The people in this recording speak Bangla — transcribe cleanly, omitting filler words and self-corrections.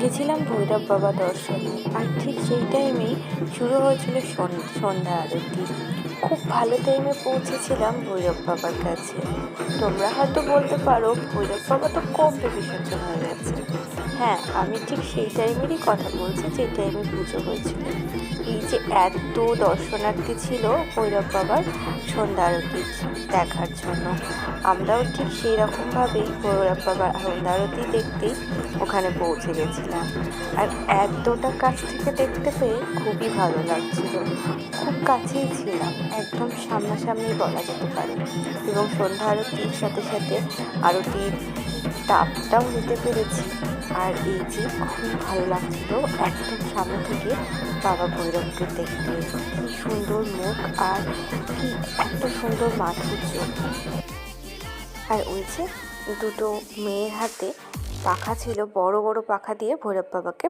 গেছিলাম ভৈরব বাবা দর্শনে। আর ঠিক সেই টাইমেই শুরু হয়েছিল সন্ধ্যা আরতি। খুব ভালো টাইমে পৌঁছেছিলাম ভৈরব বাবার কাছে। তোমরা হয়তো বলতে পারো ভৈরব বাবা তো কবে বিসর্জন হয়ে গেছে। হ্যাঁ, আমি ঠিক সেই টাইমেরই কথা বলছি যে টাইমে পুজো হয়েছিল। এই যে এত দর্শনার্থী ছিল ভৈরব বাবার সন্ধ্যা আরতি দেখার জন্য, আমরাও ঠিক সেই রকমভাবেই ভৈরব বাবার সন্ধ্যা আরতি দেখতেই ওখানে পৌঁছে গেছিলাম। আর এতটা কাছ থেকে দেখতে পেয়ে খুবই ভালো লাগছিল। খুব কাছেই ছিলাম, একদম সামনাসামনি বলা যেতে পারে। এবং সন্ধ্যা আরতির সাথে সাথে আরতির তাপটাও নিতে পেরেছি। আর এই যে খুব ভালো লাগছিল একদম সামনে থেকে বাবা ভৈরবকে দেখতে। কি সুন্দর মুখ, আর কি এত সুন্দর মাধুর্য। আর ওই যে দুটো মেয়ের হাতে পাখা ছিল, বড় বড় পাখা দিয়ে ভৈরব বাবাকে